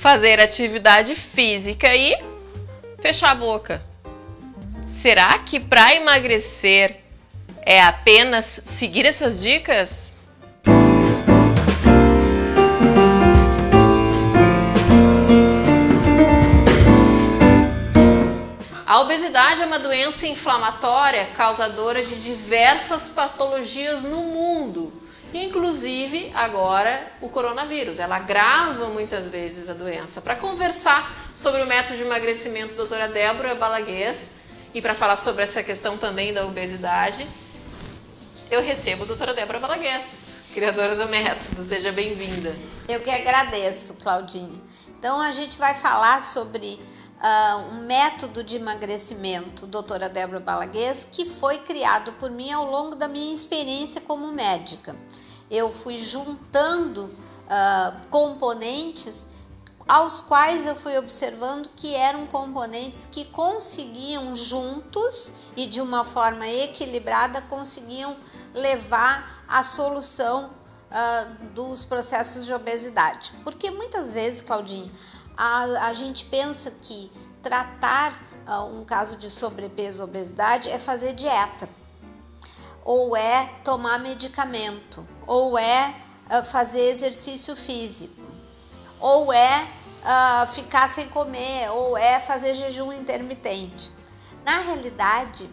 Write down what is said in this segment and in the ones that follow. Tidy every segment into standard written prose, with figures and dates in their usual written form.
fazer atividade física e fechar a boca. Será que para emagrecer é apenas seguir essas dicas? A obesidade é uma doença inflamatória causadora de diversas patologias no mundo, inclusive agora o coronavírus. Ela agrava muitas vezes a doença. Para conversar sobre o método de emagrecimento, doutora Débora Balaguês, e para falar sobre essa questão também da obesidade, eu recebo a doutora Débora Balaguês, criadora do método. Seja bem-vinda. Eu que agradeço, Claudinha. Então a gente vai falar sobre um método de emagrecimento, doutora Débora Balaguês, que foi criado por mim ao longo da minha experiência como médica. Eu fui juntando componentes aos quais eu fui observando que eram componentes que conseguiam juntos e de uma forma equilibrada conseguiam levar à solução dos processos de obesidade. Porque muitas vezes, Claudinha, a gente pensa que tratar um caso de sobrepeso ou obesidade é fazer dieta, ou é tomar medicamento, ou é fazer exercício físico, ou é ficar sem comer, ou é fazer jejum intermitente. Na realidade,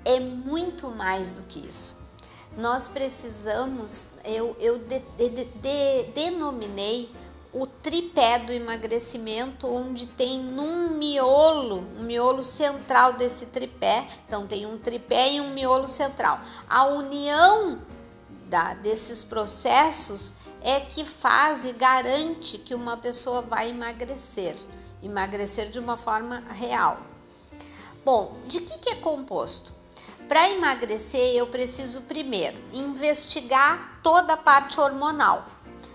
é muito mais do que isso. Nós precisamos, eu denominei o tripé do emagrecimento, onde tem um miolo central desse tripé. Então tem um tripé e um miolo central. A união desses processos é que faz e garante que uma pessoa vai emagrecer de uma forma real. Bom, de que é composto? Para emagrecer, eu preciso primeiro investigar toda a parte hormonal.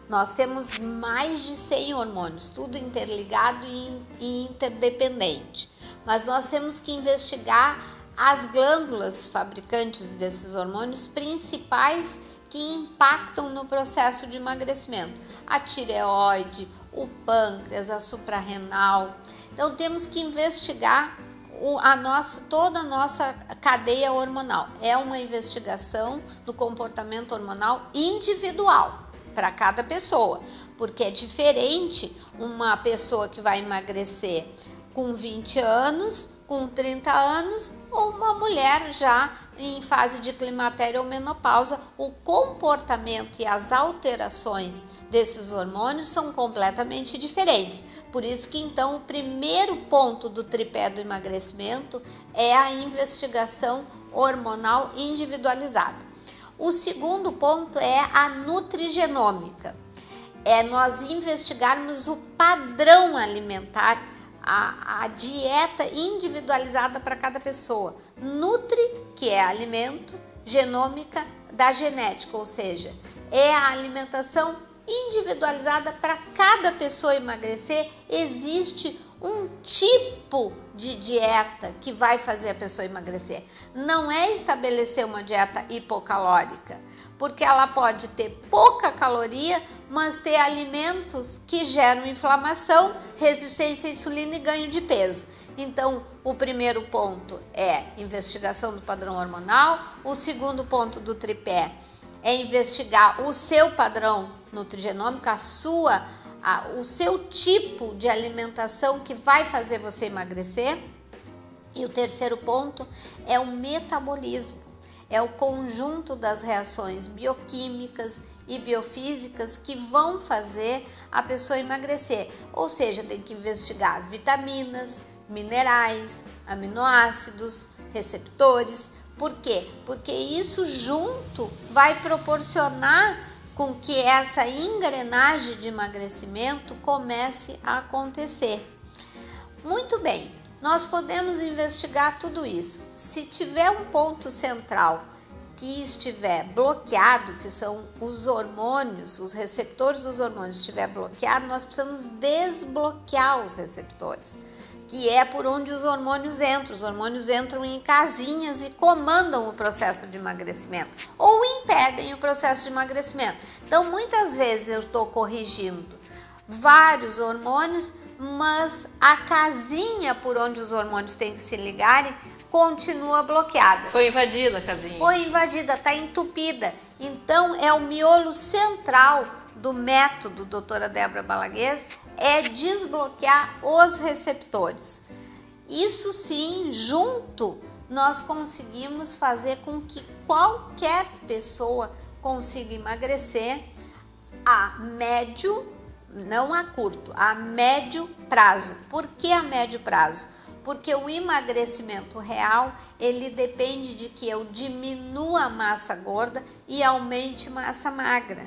Nós temos mais de 100 hormônios, tudo interligado e interdependente. Mas nós temos que investigar as glândulas fabricantes desses hormônios principais que impactam no processo de emagrecimento. A tireoide, o pâncreas, a suprarrenal. Então temos que investigar toda a nossa cadeia hormonal. É uma investigação do comportamento hormonal individual para cada pessoa, porque é diferente uma pessoa que vai emagrecer com 20 anos, com 30 anos, ou uma mulher já em fase de climatério ou menopausa. O comportamento e as alterações desses hormônios são completamente diferentes. Por isso que então o primeiro ponto do tripé do emagrecimento é a investigação hormonal individualizada. O segundo ponto é a nutrigenômica, é nós investigarmos o padrão alimentar, a dieta individualizada para cada pessoa. Nutri, que é alimento, genômica, da genética, ou seja, é a alimentação individualizada para cada pessoa emagrecer. Existe um tipo de dieta que vai fazer a pessoa emagrecer. Não é estabelecer uma dieta hipocalórica, porque ela pode ter pouca caloria, mas ter alimentos que geram inflamação, resistência à insulina e ganho de peso. Então, o primeiro ponto é investigação do padrão hormonal. O segundo ponto do tripé é investigar o seu padrão nutrigenômico, o seu tipo de alimentação que vai fazer você emagrecer. E o terceiro ponto é o metabolismo, é o conjunto das reações bioquímicas e biofísicas que vão fazer a pessoa emagrecer. Ou seja, tem que investigar vitaminas, minerais, aminoácidos, receptores. Por quê? Porque isso junto vai proporcionar com que essa engrenagem de emagrecimento comece a acontecer. Muito bem, nós podemos investigar tudo isso. Se tiver um ponto central que estiver bloqueado, que são os hormônios, os receptores dos hormônios estiver bloqueado, nós precisamos desbloquear os receptores, que é por onde os hormônios entram. Os hormônios entram em casinhas e comandam o processo de emagrecimento ou impedem o processo de emagrecimento. Então, muitas vezes eu estou corrigindo vários hormônios, mas a casinha por onde os hormônios têm que se ligarem continua bloqueada. Foi invadida a casinha. Foi invadida, está entupida. Então, é o miolo central do método doutora Débora Balaguês, é desbloquear os receptores. Isso sim, junto, nós conseguimos fazer com que qualquer pessoa consiga emagrecer a médio, não a curto, a médio prazo. Por que a médio prazo? Porque o emagrecimento real, ele depende de que eu diminua a massa gorda e aumente massa magra.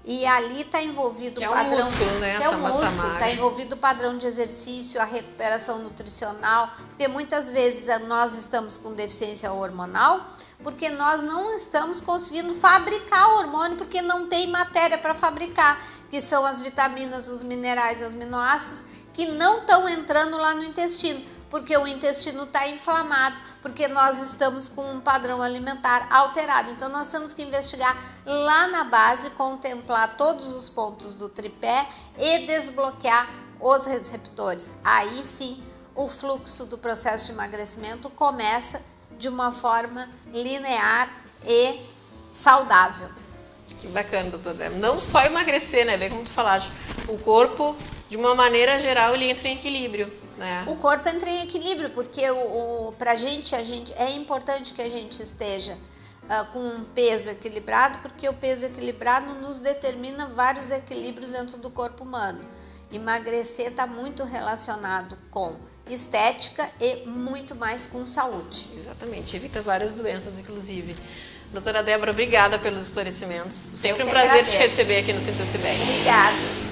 E ali está envolvido o padrão, músculo, né? Que é o músculo, está envolvido o padrão de exercício, a recuperação nutricional, porque muitas vezes nós estamos com deficiência hormonal, porque nós não estamos conseguindo fabricar o hormônio, porque não tem matéria para fabricar, que são as vitaminas, os minerais e os aminoácidos, que não estão entrando lá no intestino, porque o intestino está inflamado, porque nós estamos com um padrão alimentar alterado. Então, nós temos que investigar lá na base, contemplar todos os pontos do tripé e desbloquear os receptores. Aí sim, o fluxo do processo de emagrecimento começa de uma forma linear e saudável. Que bacana, doutor Débora. Não só emagrecer, né? Bem como tu falaste, o corpo, de uma maneira geral, ele entra em equilíbrio, né? O corpo entra em equilíbrio, porque pra gente, é importante que a gente esteja com um peso equilibrado, porque o peso equilibrado nos determina vários equilíbrios dentro do corpo humano. Emagrecer está muito relacionado com estética e muito mais com saúde. Exatamente, evita várias doenças, inclusive. Doutora Débora, obrigada pelos esclarecimentos. Sempre um prazer te receber aqui no Sinta-se Bem. Obrigada.